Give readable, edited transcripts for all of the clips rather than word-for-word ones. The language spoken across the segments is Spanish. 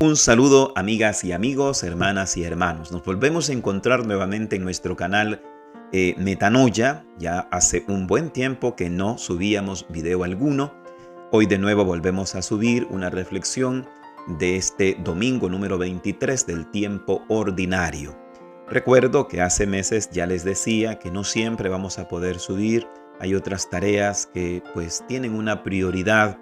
Un saludo, amigas y amigos, hermanas y hermanos. Nos volvemos a encontrar nuevamente en nuestro canal Metanoia. Ya hace un buen tiempo que no subíamos video alguno. Hoy de nuevo volvemos a subir una reflexión de este domingo número 23 del tiempo ordinario. Recuerdo que hace meses ya les decía que no siempre vamos a poder subir. Hay otras tareas que pues tienen una prioridad,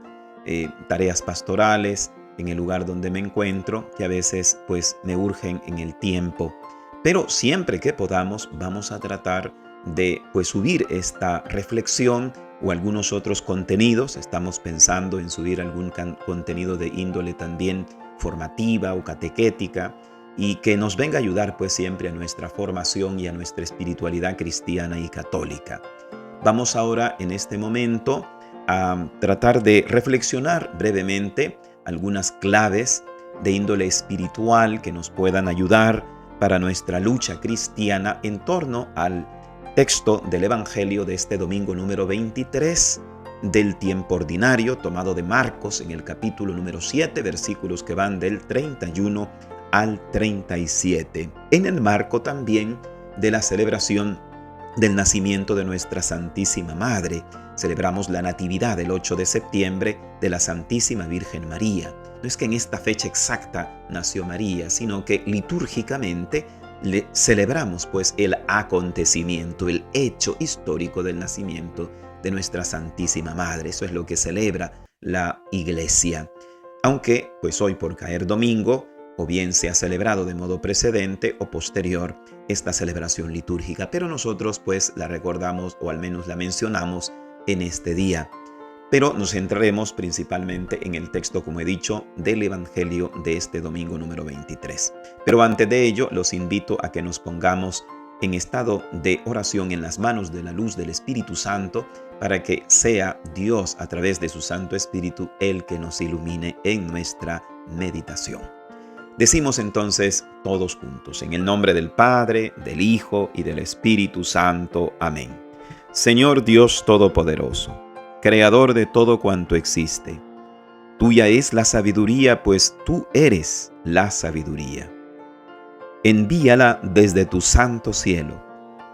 tareas pastorales en el lugar donde me encuentro, que a veces pues me urgen en el tiempo. Pero siempre que podamos vamos a tratar de pues subir esta reflexión o algunos otros contenidos. Estamos pensando en subir algún contenido de índole también formativa o catequética y que nos venga a ayudar pues siempre a nuestra formación y a nuestra espiritualidad cristiana y católica. Vamos ahora en este momento a tratar de reflexionar brevemente algunas claves de índole espiritual que nos puedan ayudar para nuestra lucha cristiana en torno al texto del Evangelio de este domingo número 23 del tiempo ordinario, tomado de Marcos en el capítulo número 7, versículos que van del 31 al 37. En el marco también de la celebración del nacimiento de nuestra Santísima Madre. Celebramos la Natividad el 8 de septiembre de la Santísima Virgen María. No es que en esta fecha exacta nació María, sino que litúrgicamente le celebramos pues el acontecimiento, el hecho histórico del nacimiento de nuestra Santísima Madre. Eso es lo que celebra la Iglesia. Aunque pues hoy por caer domingo, o bien se ha celebrado de modo precedente o posterior esta celebración litúrgica, pero nosotros pues la recordamos o al menos la mencionamos en este día. Pero nos centraremos principalmente en el texto, como he dicho, del Evangelio de este domingo número 23. Pero antes de ello, los invito a que nos pongamos en estado de oración en las manos de la luz del Espíritu Santo para que sea Dios a través de su Santo Espíritu el que nos ilumine en nuestra meditación. Decimos entonces todos juntos, en el nombre del Padre, del Hijo y del Espíritu Santo. Amén. Señor Dios Todopoderoso, Creador de todo cuanto existe, tuya es la sabiduría, pues tú eres la sabiduría. Envíala desde tu santo cielo,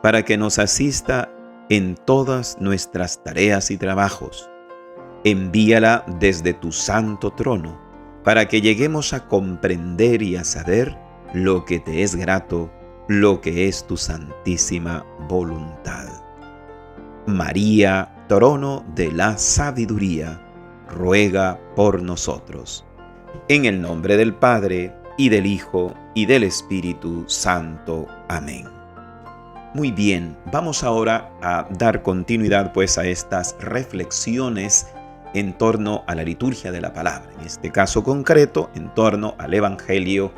para que nos asista en todas nuestras tareas y trabajos. Envíala desde tu santo trono, para que lleguemos a comprender y a saber lo que te es grato, lo que es tu santísima voluntad. María, trono de la sabiduría, ruega por nosotros. En el nombre del Padre, y del Hijo, y del Espíritu Santo. Amén. Muy bien, vamos ahora a dar continuidad pues a estas reflexiones en torno a la liturgia de la palabra, en este caso concreto, en torno al Evangelio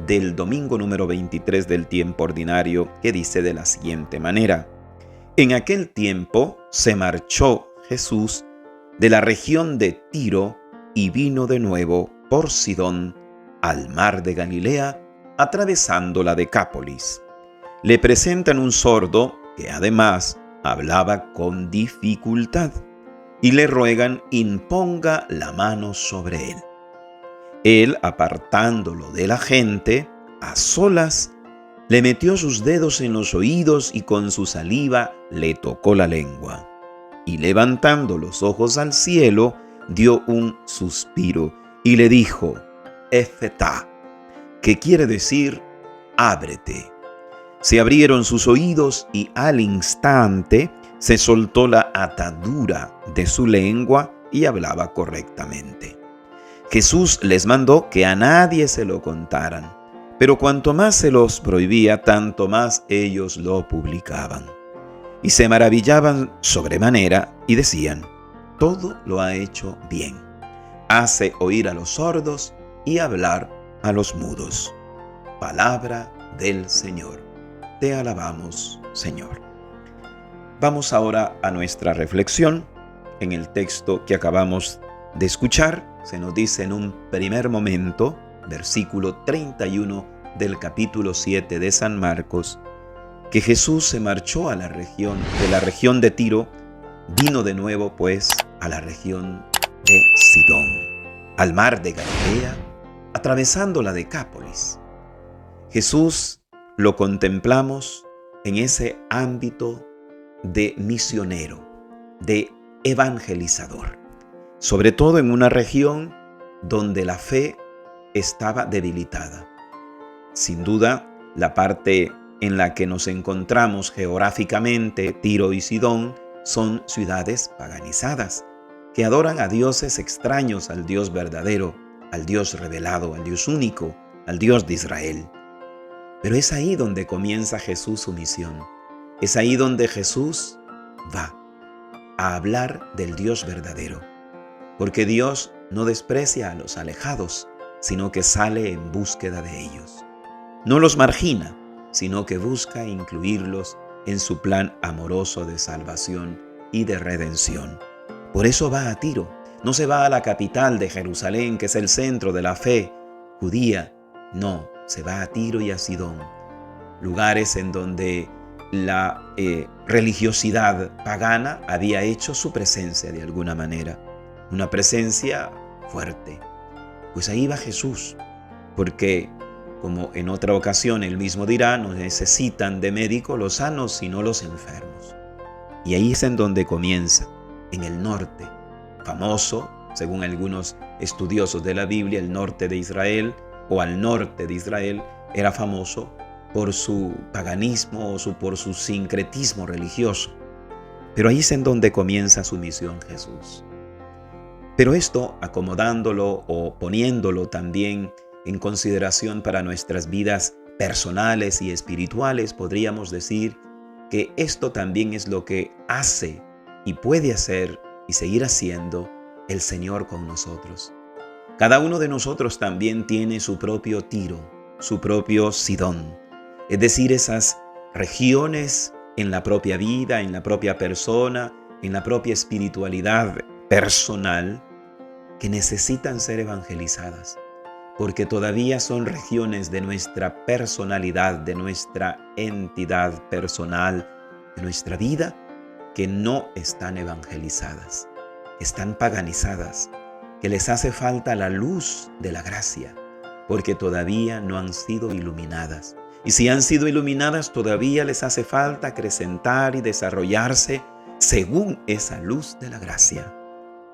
del domingo número 23 del tiempo ordinario, que dice de la siguiente manera: En aquel tiempo se marchó Jesús de la región de Tiro y vino de nuevo por Sidón al mar de Galilea, atravesando la Decápolis. Le presentan un sordo que además hablaba con dificultad, y le ruegan imponga la mano sobre él. Él, apartándolo de la gente, a solas, le metió sus dedos en los oídos y con su saliva le tocó la lengua. Y levantando los ojos al cielo, dio un suspiro y le dijo, Efetá, que quiere decir, ábrete. Se abrieron sus oídos y al instante se soltó la atadura de su lengua y hablaba correctamente. Jesús les mandó que a nadie se lo contaran, pero cuanto más se los prohibía, tanto más ellos lo publicaban. Y se maravillaban sobremanera y decían, todo lo ha hecho bien. Hace oír a los sordos y hablar a los mudos. Palabra del Señor. Te alabamos, Señor. Vamos ahora a nuestra reflexión. En el texto que acabamos de escuchar, se nos dice en un primer momento, versículo 31 del capítulo 7 de San Marcos, que Jesús se marchó a la región de Tiro, vino de nuevo pues a la región de Sidón, al mar de Galilea, atravesando la Decápolis. Jesús lo contemplamos en ese ámbito de misionero, de evangelizador, sobre todo en una región donde la fe estaba debilitada. Sin duda, la parte en la que nos encontramos geográficamente, Tiro y Sidón, son ciudades paganizadas, que adoran a dioses extraños al Dios verdadero, al Dios revelado, al Dios único, al Dios de Israel. Pero es ahí donde comienza Jesús su misión. Es ahí donde Jesús va a hablar del Dios verdadero. Porque Dios no desprecia a los alejados, sino que sale en búsqueda de ellos. No los margina, sino que busca incluirlos en su plan amoroso de salvación y de redención. Por eso va a Tiro. No se va a la capital de Jerusalén, que es el centro de la fe judía. No, se va a Tiro y a Sidón, lugares en donde la religiosidad pagana había hecho su presencia de alguna manera, una presencia fuerte. Pues ahí va Jesús, porque como en otra ocasión él mismo dirá, no necesitan de médico los sanos, sino los enfermos. Y ahí es en donde comienza, en el norte, famoso, según algunos estudiosos de la Biblia, el norte de Israel, o al norte de Israel, era famoso por su paganismo o por su sincretismo religioso. Pero ahí es en donde comienza su misión Jesús. Pero esto, acomodándolo o poniéndolo también en consideración para nuestras vidas personales y espirituales, podríamos decir que esto también es lo que hace y puede hacer y seguir haciendo el Señor con nosotros. Cada uno de nosotros también tiene su propio Tiro, su propio Sidón, es decir, esas regiones en la propia vida, en la propia persona, en la propia espiritualidad personal que necesitan ser evangelizadas, porque todavía son regiones de nuestra personalidad, de nuestra entidad personal, de nuestra vida, que no están evangelizadas, están paganizadas, que les hace falta la luz de la gracia, porque todavía no han sido iluminadas. Y si han sido iluminadas, todavía les hace falta acrecentar y desarrollarse según esa luz de la gracia.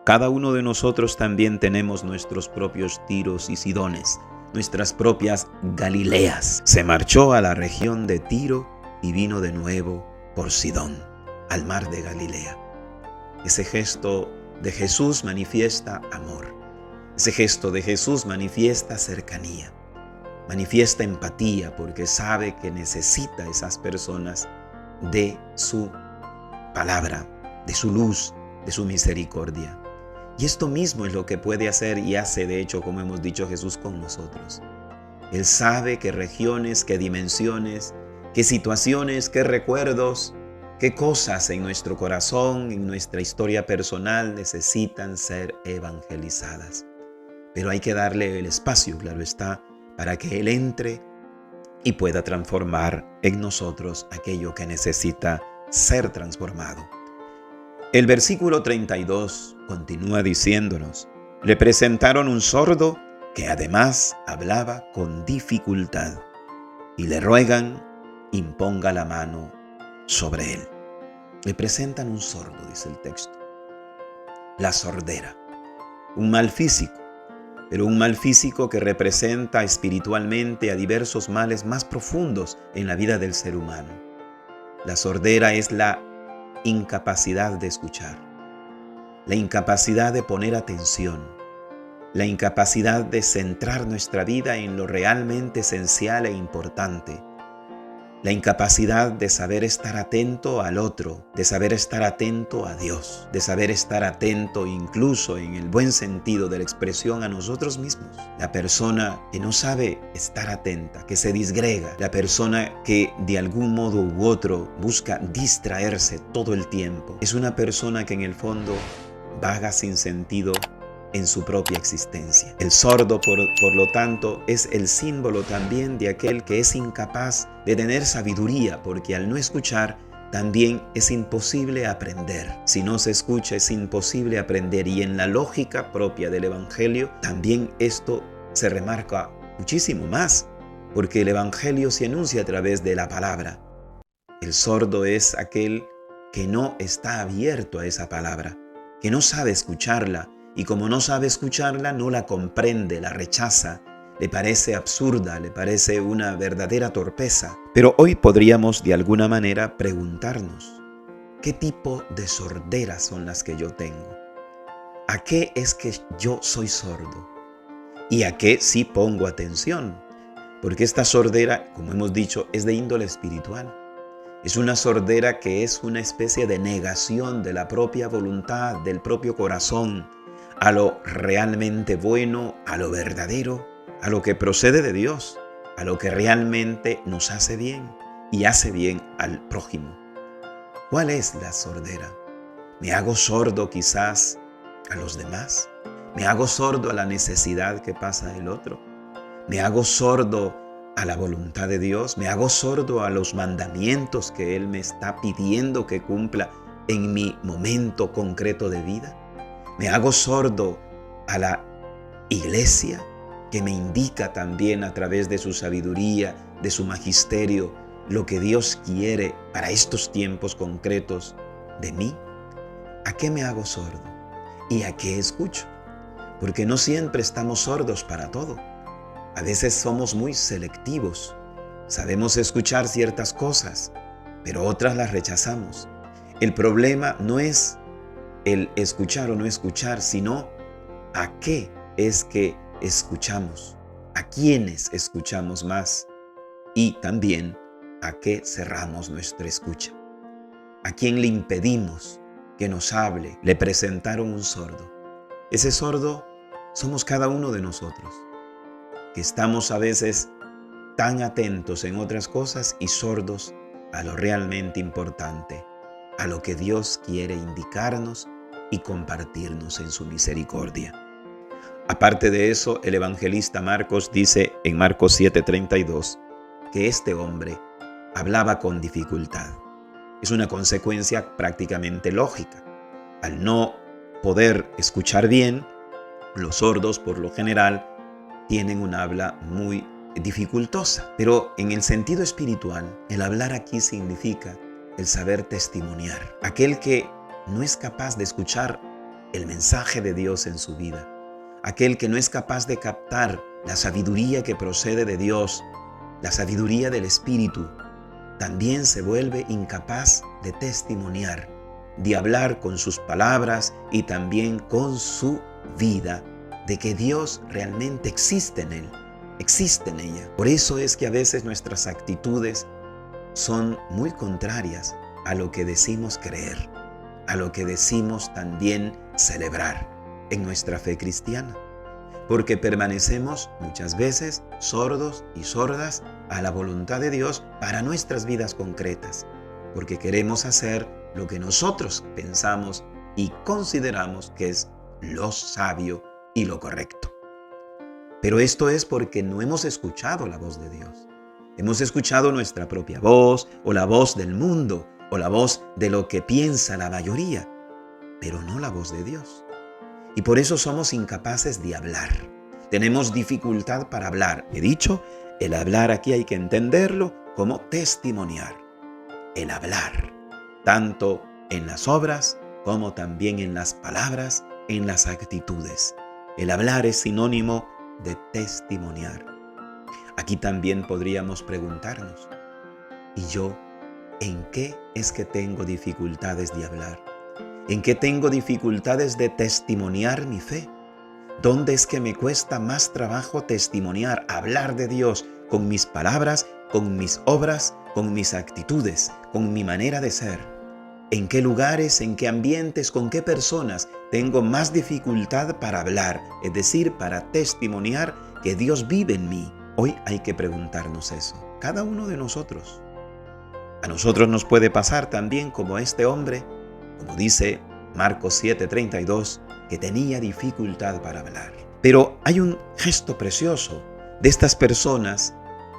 Cada uno de nosotros también tenemos nuestros propios Tiros y Sidones, nuestras propias Galileas. Se marchó a la región de Tiro y vino de nuevo por Sidón, al mar de Galilea. Ese gesto de Jesús manifiesta amor. Ese gesto de Jesús manifiesta cercanía, manifiesta empatía, porque sabe que necesita a esas personas de su palabra, de su luz, de su misericordia. Y esto mismo es lo que puede hacer y hace, de hecho, como hemos dicho, Jesús con nosotros. Él sabe qué regiones, qué dimensiones, qué situaciones, qué recuerdos, qué cosas en nuestro corazón, en nuestra historia personal necesitan ser evangelizadas. Pero hay que darle el espacio, claro está, para que Él entre y pueda transformar en nosotros aquello que necesita ser transformado. El versículo 32 continúa diciéndonos: le presentaron un sordo que además hablaba con dificultad y le ruegan imponga la mano sobre él. Le presentan un sordo, dice el texto. La sordera, un mal físico, pero un mal físico que representa espiritualmente a diversos males más profundos en la vida del ser humano. La sordera es la incapacidad de escuchar, la incapacidad de poner atención, la incapacidad de centrar nuestra vida en lo realmente esencial e importante, la incapacidad de saber estar atento al otro, de saber estar atento a Dios, de saber estar atento incluso en el buen sentido de la expresión a nosotros mismos. La persona que no sabe estar atenta, que se disgrega, la persona que de algún modo u otro busca distraerse todo el tiempo, es una persona que en el fondo vaga sin sentido en su propia existencia. El sordo, por lo tanto, es el símbolo también de aquel que es incapaz de tener sabiduría, porque al no escuchar también es imposible aprender. Si no se escucha es imposible aprender, y en la lógica propia del Evangelio también esto se remarca muchísimo más, porque el Evangelio se anuncia a través de la palabra. El sordo es aquel que no está abierto a esa palabra, que no sabe escucharla, y como no sabe escucharla, no la comprende, la rechaza, le parece absurda, le parece una verdadera torpeza. Pero hoy podríamos de alguna manera preguntarnos, ¿qué tipo de sorderas son las que yo tengo? ¿A qué es que yo soy sordo? ¿Y a qué sí pongo atención? Porque esta sordera, como hemos dicho, es de índole espiritual. Es una sordera que es una especie de negación de la propia voluntad, del propio corazón, a lo realmente bueno, a lo verdadero, a lo que procede de Dios, a lo que realmente nos hace bien y hace bien al prójimo. ¿Cuál es la sordera? ¿Me hago sordo quizás a los demás? ¿Me hago sordo a la necesidad que pasa el otro? ¿Me hago sordo a la voluntad de Dios? ¿Me hago sordo a los mandamientos que Él me está pidiendo que cumpla en mi momento concreto de vida? ¿Me hago sordo a la iglesia que me indica también a través de su sabiduría, de su magisterio, lo que Dios quiere para estos tiempos concretos de mí? ¿A qué me hago sordo? ¿Y a qué escucho? Porque no siempre estamos sordos para todo. A veces somos muy selectivos. Sabemos escuchar ciertas cosas, pero otras las rechazamos. El problema no es el escuchar o no escuchar, sino a qué es que escuchamos, a quiénes escuchamos más y también a qué cerramos nuestra escucha. ¿A quién le impedimos que nos hable? Le presentaron un sordo. Ese sordo somos cada uno de nosotros, que estamos a veces tan atentos en otras cosas y sordos a lo realmente importante, a lo que Dios quiere indicarnos y compartirnos en su misericordia. Aparte de eso, el evangelista Marcos dice en Marcos 7:32 que este hombre hablaba con dificultad. Es una consecuencia prácticamente lógica. Al no poder escuchar bien, los sordos por lo general tienen un habla muy dificultosa. Pero en el sentido espiritual, el hablar aquí significa el saber testimoniar. Aquel que no es capaz de escuchar el mensaje de Dios en su vida, aquel que no es capaz de captar la sabiduría que procede de Dios, la sabiduría del Espíritu, también se vuelve incapaz de testimoniar, de hablar con sus palabras y también con su vida, de que Dios realmente existe en él, existe en ella. Por eso es que a veces nuestras actitudes son muy contrarias a lo que decimos creer, a lo que decimos también celebrar en nuestra fe cristiana, porque permanecemos muchas veces sordos y sordas a la voluntad de Dios para nuestras vidas concretas, porque queremos hacer lo que nosotros pensamos y consideramos que es lo sabio y lo correcto. Pero esto es porque no hemos escuchado la voz de Dios. Hemos escuchado nuestra propia voz, o la voz del mundo, o la voz de lo que piensa la mayoría, pero no la voz de Dios. Y por eso somos incapaces de hablar. Tenemos dificultad para hablar. He dicho, el hablar aquí hay que entenderlo como testimoniar. El hablar, tanto en las obras como también en las palabras, en las actitudes. El hablar es sinónimo de testimoniar. Aquí también podríamos preguntarnos, ¿y yo en qué es que tengo dificultades de hablar? ¿En qué tengo dificultades de testimoniar mi fe? ¿Dónde es que me cuesta más trabajo testimoniar, hablar de Dios con mis palabras, con mis obras, con mis actitudes, con mi manera de ser? ¿En qué lugares, en qué ambientes, con qué personas tengo más dificultad para hablar, es decir, para testimoniar que Dios vive en mí? Hoy hay que preguntarnos eso, cada uno de nosotros. A nosotros nos puede pasar también como este hombre, como dice Marcos 7:32, que tenía dificultad para hablar. Pero hay un gesto precioso de estas personas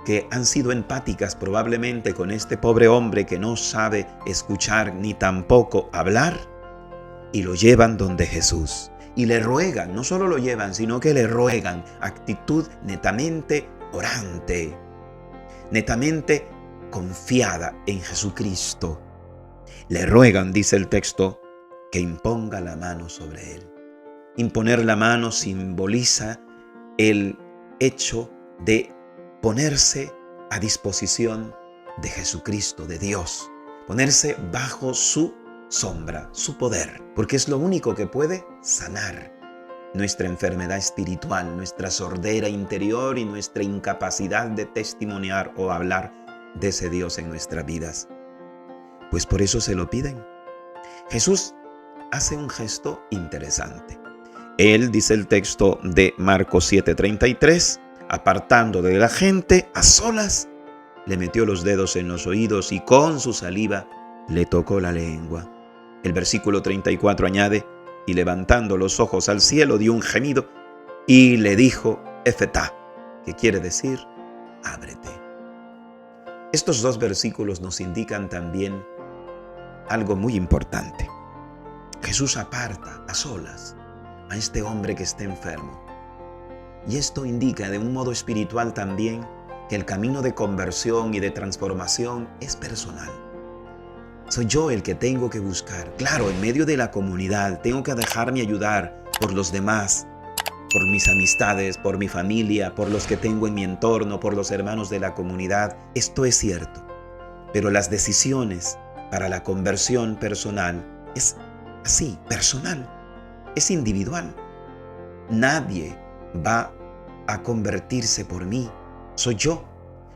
que han sido empáticas probablemente con este pobre hombre que no sabe escuchar ni tampoco hablar, y lo llevan donde Jesús. y le ruegan, no solo lo llevan, sino que le ruegan. Actitud netamente orante, netamente confiada en Jesucristo. Le ruegan, dice el texto, que imponga la mano sobre él. Imponer la mano simboliza el hecho de ponerse a disposición de Jesucristo, de Dios. Ponerse bajo su sombra, su poder, porque es lo único que puede sanar nuestra enfermedad espiritual, nuestra sordera interior y nuestra incapacidad de testimoniar o hablar de ese Dios en nuestras vidas. Pues por eso se lo piden. Jesús hace un gesto interesante. Él, dice el texto de Marcos 7:33, apartando de la gente, a solas, le metió los dedos en los oídos y con su saliva le tocó la lengua. El versículo 34 añade, y levantando los ojos al cielo dio un gemido y le dijo, Efetá, que quiere decir, ábrete. Estos dos versículos nos indican también algo muy importante. Jesús aparta a solas a este hombre que está enfermo. Y esto indica de un modo espiritual también que el camino de conversión y de transformación es personal. Soy yo el que tengo que buscar. Claro, en medio de la comunidad tengo que dejarme ayudar por los demás, por mis amistades, por mi familia, por los que tengo en mi entorno, por los hermanos de la comunidad. Esto es cierto. Pero las decisiones para la conversión personal es así, personal, es individual. Nadie va a convertirse por mí, soy yo.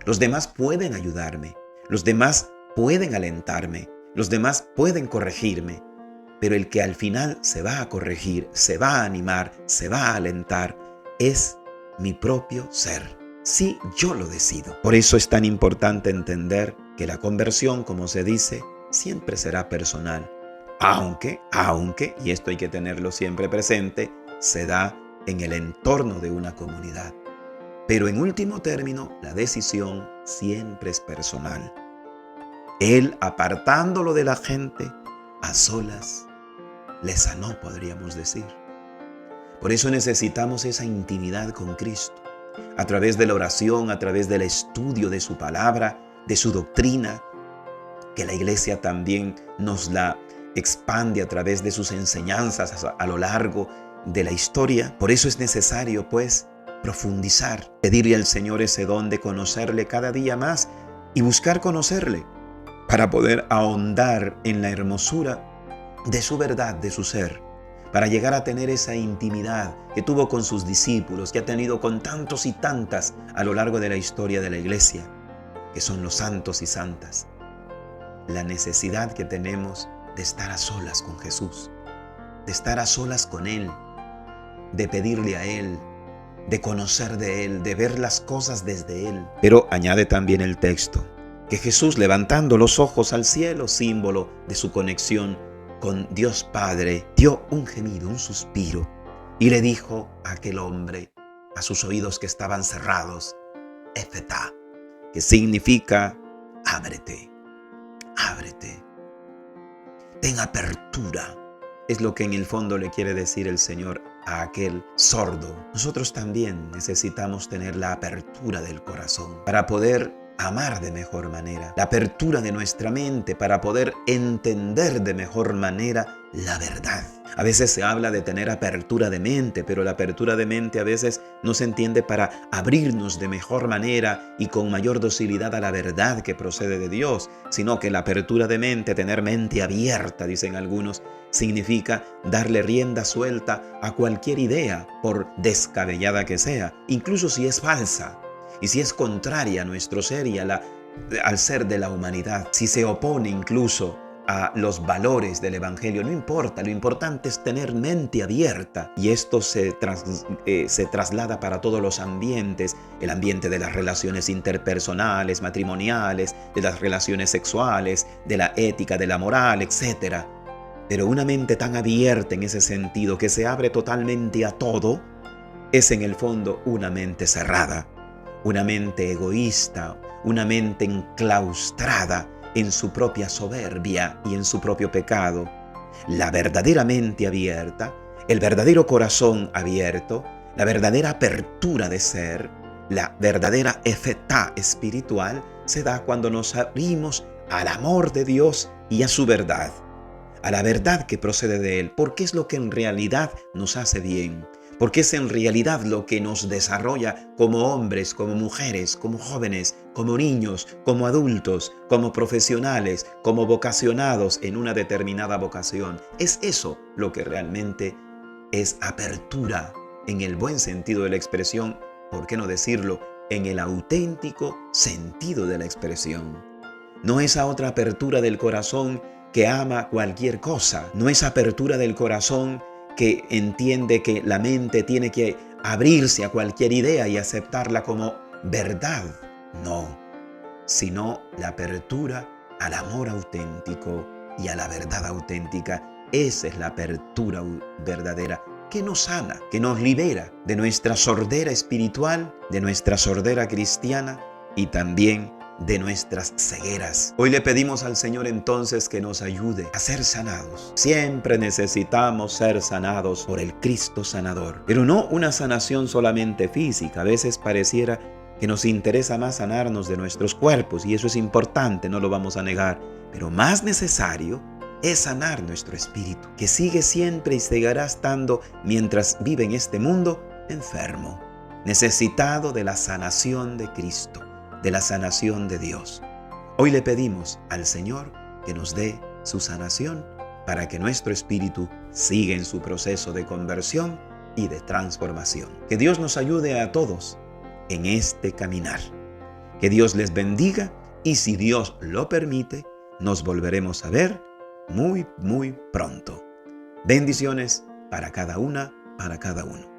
Los demás pueden ayudarme, los demás pueden alentarme, los demás pueden corregirme, pero el que al final se va a corregir, se va a animar, se va a alentar, es mi propio ser. Sí, yo lo decido. Por eso es tan importante entender que la conversión, como se dice, siempre será personal. Aunque, y esto hay que tenerlo siempre presente, se da en el entorno de una comunidad. Pero en último término, la decisión siempre es personal. Él, apartándolo de la gente, a solas, le sanó, podríamos decir. Por eso necesitamos esa intimidad con Cristo, a través de la oración, a través del estudio de su palabra, de su doctrina, que la iglesia también nos la expande a través de sus enseñanzas a lo largo de la historia. Por eso es necesario, pues, profundizar, pedirle al Señor ese don de conocerle cada día más y buscar conocerle para poder ahondar en la hermosura de su verdad, de su ser, para llegar a tener esa intimidad que tuvo con sus discípulos, que ha tenido con tantos y tantas a lo largo de la historia de la iglesia, que son los santos y santas. La necesidad que tenemos de estar a solas con Jesús, de estar a solas con Él, de pedirle a Él, de conocer de Él, de ver las cosas desde Él. Pero añade también el texto, que Jesús, levantando los ojos al cielo, símbolo de su conexión con Dios Padre, dio un gemido, un suspiro, y le dijo a aquel hombre, a sus oídos que estaban cerrados, Efetá, que significa ábrete, ábrete, ten apertura. Es lo que en el fondo le quiere decir el Señor a aquel sordo. Nosotros también necesitamos tener la apertura del corazón para poder amar de mejor manera, la apertura de nuestra mente para poder entender de mejor manera la verdad. A veces se habla de tener apertura de mente, pero la apertura de mente a veces no se entiende para abrirnos de mejor manera y con mayor docilidad a la verdad que procede de Dios, sino que la apertura de mente, tener mente abierta, dicen algunos, significa darle rienda suelta a cualquier idea, por descabellada que sea, incluso si es falsa. Y si es contraria a nuestro ser y al ser de la humanidad, si se opone incluso a los valores del Evangelio, no importa, lo importante es tener mente abierta. Y esto se traslada para todos los ambientes, el ambiente de las relaciones interpersonales, matrimoniales, de las relaciones sexuales, de la ética, de la moral, etc. Pero una mente tan abierta en ese sentido, que se abre totalmente a todo, es en el fondo una mente cerrada. Una mente egoísta, una mente enclaustrada en su propia soberbia y en su propio pecado. La verdadera mente abierta El verdadero corazón abierto, la verdadera apertura de ser, la verdadera efetá espiritual se da cuando nos abrimos al amor de Dios y a su verdad, a la verdad que procede de Él, porque es lo que en realidad nos hace bien, porque es en realidad lo que nos desarrolla como hombres, como mujeres, como jóvenes, como niños, como adultos, como profesionales, como vocacionados en una determinada vocación. Es eso lo que realmente es apertura en el buen sentido de la expresión, ¿por qué no decirlo? En el auténtico sentido de la expresión. No esa otra apertura del corazón que ama cualquier cosa. No esa apertura del corazón que entiende que la mente tiene que abrirse a cualquier idea y aceptarla como verdad. No, sino la apertura al amor auténtico y a la verdad auténtica. Esa es la apertura verdadera que nos sana, que nos libera de nuestra sordera espiritual, de nuestra sordera cristiana y también de nuestras cegueras. Hoy le pedimos al Señor entonces que nos ayude a ser sanados. Siempre necesitamos ser sanados por el Cristo sanador, pero no una sanación solamente física. A veces pareciera que nos interesa más sanarnos de nuestros cuerpos, y eso es importante, no lo vamos a negar, pero más necesario es sanar nuestro espíritu, que sigue siempre y seguirá estando mientras vive en este mundo enfermo, necesitado de la sanación de Cristo, de la sanación de Dios. Hoy le pedimos al Señor que nos dé su sanación para que nuestro espíritu siga en su proceso de conversión y de transformación. Que Dios nos ayude a todos en este caminar. Que Dios les bendiga, y si Dios lo permite, nos volveremos a ver muy pronto. Bendiciones para cada una, para cada uno.